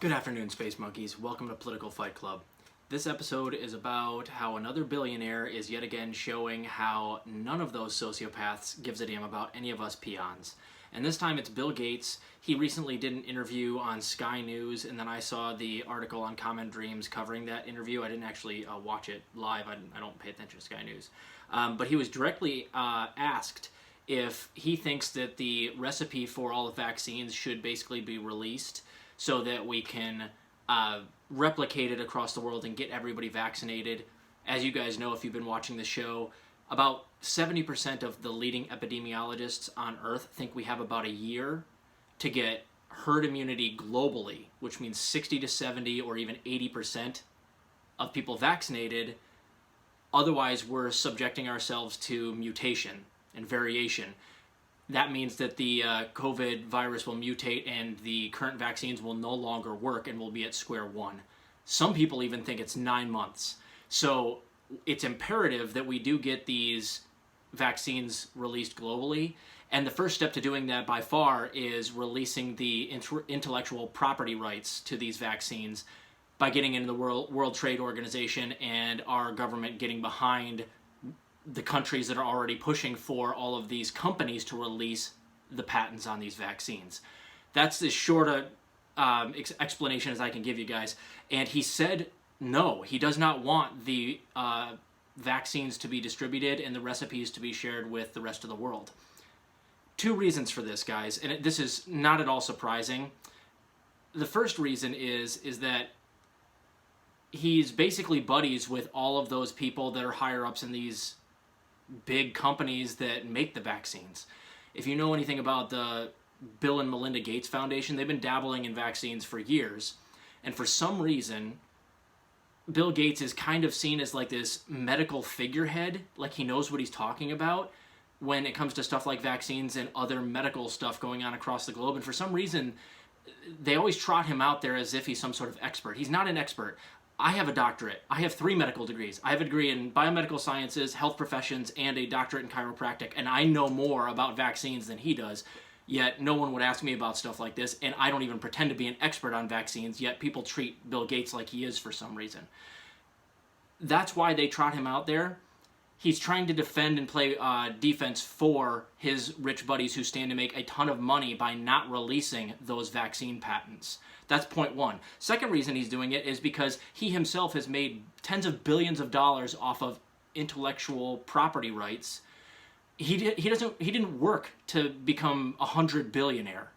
Good afternoon, Space Monkeys. Welcome to Political Fight Club. This episode is about how another billionaire is yet again showing how none of those sociopaths gives a damn about any of us peons. And this time it's Bill Gates. He recently did an interview on Skynews, and then I saw the article on Common Dreams covering that interview. I didn't actually watch it live. I don't pay attention to Sky News. But he was directly asked if he thinks that the recipe for all the vaccines should basically be released so that we can replicate it across the world and get everybody vaccinated. As you guys know, if you've been watching the show, about 70% of the leading epidemiologists on Earth think we have about a year to get herd immunity globally, which means 60 to 70 or even 80% of people vaccinated. Otherwise, we're subjecting ourselves to mutation and variation. That means that the COVID virus will mutate and the current vaccines will no longer work and we'll be at square one. Some people even think it's 9 months. So it's imperative that we do get these vaccines released globally. And the first step to doing that by far is releasing the intellectual property rights to these vaccines by getting into the World Trade Organization and our government getting behind the countries that are already pushing for all of these companies to release the patents on these vaccines. That's as short a explanation as I can give you guys. And he said no, he does not want the vaccines to be distributed and the recipes to be shared with the rest of the world. Two reasons for this, guys, and this is not at all surprising. The first reason is that he's basically buddies with all of those people that are higher ups in these big companies that make the vaccines. If you know anything about the Bill and Melinda Gates Foundation, they've been dabbling in vaccines for years. And for some reason, Bill Gates is kind of seen as like this medical figurehead, like he knows what he's talking about when it comes to stuff like vaccines and other medical stuff going on across the globe. And for some reason, they always trot him out there as if he's some sort of expert. He's not an expert. I have a doctorate. I have 3 medical degrees. I have a degree in biomedical sciences, health professions, and a doctorate in chiropractic, and I know more about vaccines than he does, yet no one would ask me about stuff like this, and I don't even pretend to be an expert on vaccines, yet people treat Bill Gates like he is for some reason. That's why they trot him out there. He's trying to defend and play defense for his rich buddies who stand to make a ton of money by not releasing those vaccine patents. That's point one. Second reason he's doing it is because he himself has made tens of billions of dollars off of intellectual property rights. He didn't work to become a 100 billionaire.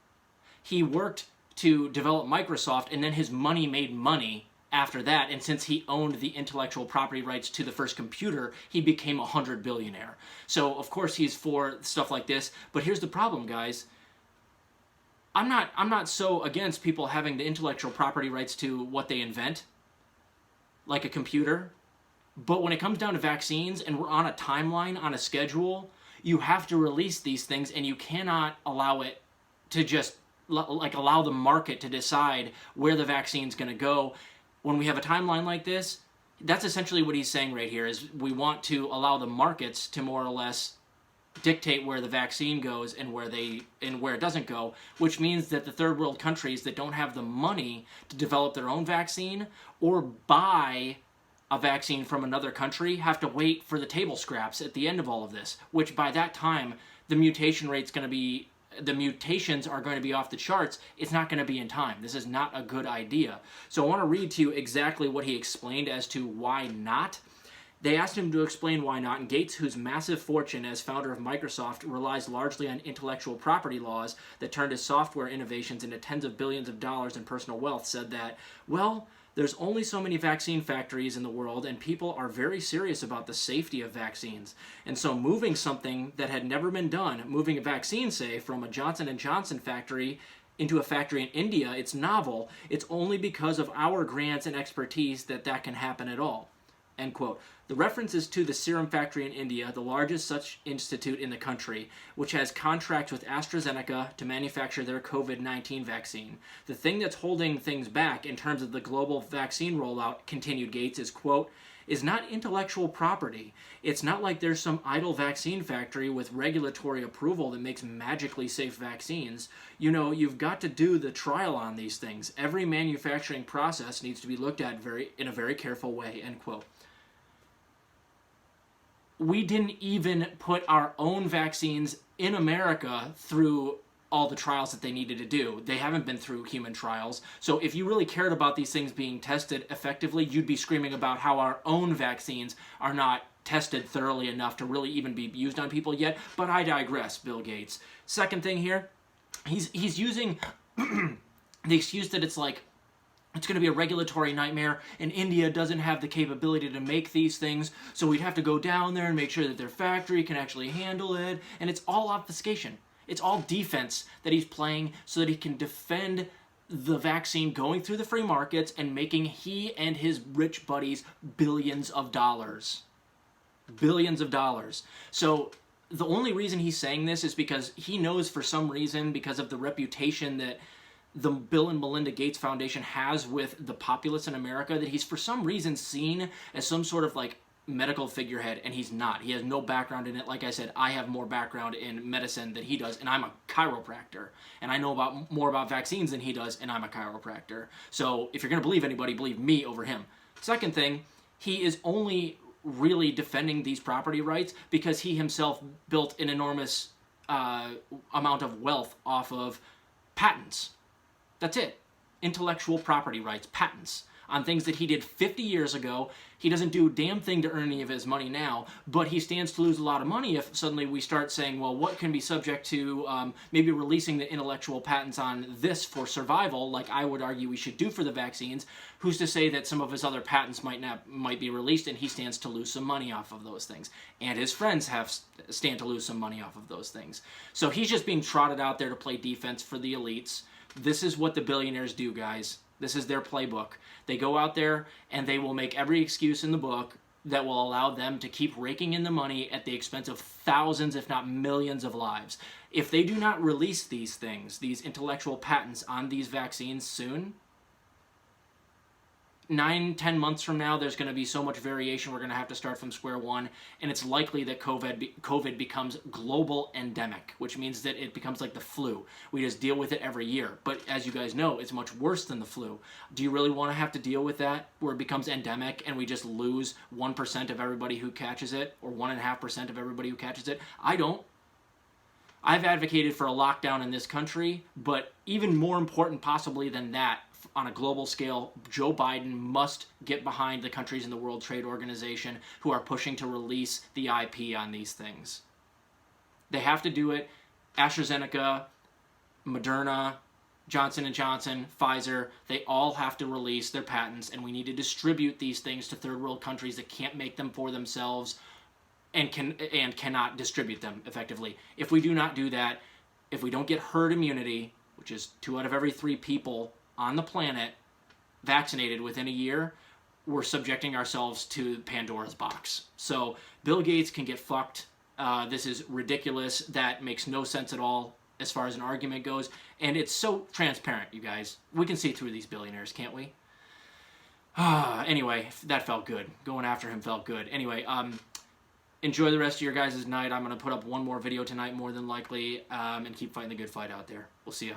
He worked to develop Microsoft, and then his money made money after that, and since he owned the intellectual property rights to the first computer, he became a 100 billionaire. So of course he's for stuff like this, but here's the problem, guys. I'm not so against people having the intellectual property rights to what they invent, like a computer, but when it comes down to vaccines and we're on a timeline, on a schedule, you have to release these things, and you cannot allow it to just allow the market to decide where the vaccine's going to go. When we have a timeline like this, that's essentially what he's saying right here, is we want to allow the markets to more or less dictate where the vaccine goes and where it doesn't go, which means that the third world countries that don't have the money to develop their own vaccine or buy a vaccine from another country have to wait for the table scraps at the end of all of this, which by that time the mutations are going to be off the charts. It's not going to be in time. This is not a good idea. So I want to read to you exactly what he explained as to why not. They asked him to explain why not, and Gates, whose massive fortune as founder of Microsoft relies largely on intellectual property laws that turned his software innovations into tens of billions of dollars in personal wealth, said that, well, there's only so many vaccine factories in the world, and people are very serious about the safety of vaccines. And so moving something that had never been done, moving a vaccine, say, from a Johnson & Johnson factory into a factory in India, it's novel. It's only because of our grants and expertise that can happen at all. End quote. The reference is to the Serum Factory in India, the largest such institute in the country, which has contracts with AstraZeneca to manufacture their COVID-19 vaccine. The thing that's holding things back in terms of the global vaccine rollout, continued Gates, is, quote, is not intellectual property. It's not like there's some idle vaccine factory with regulatory approval that makes magically safe vaccines. You know, you've got to do the trial on these things. Every manufacturing process needs to be looked at in a very careful way, end quote. We didn't even put our own vaccines in America through all the trials that they needed to do. They haven't been through human trials. So if you really cared about these things being tested effectively, you'd be screaming about how our own vaccines are not tested thoroughly enough to really even be used on people yet. But I digress, Bill Gates. Second thing here, he's using the excuse that it's like, it's going to be a regulatory nightmare, and India doesn't have the capability to make these things, so we'd have to go down there and make sure that their factory can actually handle it. And it's all obfuscation. It's all defense that he's playing so that he can defend the vaccine going through the free markets and making he and his rich buddies billions of dollars. Billions of dollars. So the only reason he's saying this is because he knows for some reason, because of the reputation that the Bill and Melinda Gates Foundation has with the populace in America, that he's for some reason seen as some sort of like medical figurehead, and he's not. He has no background in it. Like I said, I have more background in medicine than he does, and I'm a chiropractor, and I know more about vaccines than he does, and I'm a chiropractor. So if you're going to believe anybody, believe me over him. Second thing, he is only really defending these property rights because he himself built an enormous amount of wealth off of patents. That's it. Intellectual property rights, patents, on things that he did 50 years ago. He doesn't do a damn thing to earn any of his money now, but he stands to lose a lot of money if suddenly we start saying, well, what can be subject to maybe releasing the intellectual patents on this for survival, like I would argue we should do for the vaccines. Who's to say that some of his other patents might be released and he stands to lose some money off of those things, and his friends stand to lose some money off of those things. So he's just being trotted out there to play defense for the elites. This is what the billionaires do, guys. This is their playbook. They go out there and they will make every excuse in the book that will allow them to keep raking in the money at the expense of thousands, if not millions of lives. If they do not release these things, these intellectual patents on these vaccines soon, 9-10 months from now, there's going to be so much variation, we're going to have to start from square one, and it's likely that COVID becomes global endemic, which means that it becomes like the flu. We just deal with it every year. But as you guys know, it's much worse than the flu. Do you really want to have to deal with that, where it becomes endemic and we just lose 1% of everybody who catches it, or 1.5% of everybody who catches it? I don't. I've advocated for a lockdown in this country, but even more important possibly than that, on a global scale, Joe Biden must get behind the countries in the World Trade Organization who are pushing to release the IP on these things. They have to do it. AstraZeneca, Moderna, Johnson & Johnson, Pfizer, they all have to release their patents, and we need to distribute these things to third world countries that can't make them for themselves and cannot distribute them effectively. If we do not do that, if we don't get herd immunity, which is 2 out of every 3 people on the planet vaccinated within a year, we're subjecting ourselves to Pandora's box. So Bill Gates can get fucked. This is ridiculous. That makes no sense at all as far as an argument goes. And it's so transparent, you guys. We can see through these billionaires, can't we? Anyway, that felt good. Going after him felt good. Anyway, enjoy the rest of your guys' night. I'm going to put up one more video tonight, more than likely, and keep fighting the good fight out there. We'll see ya.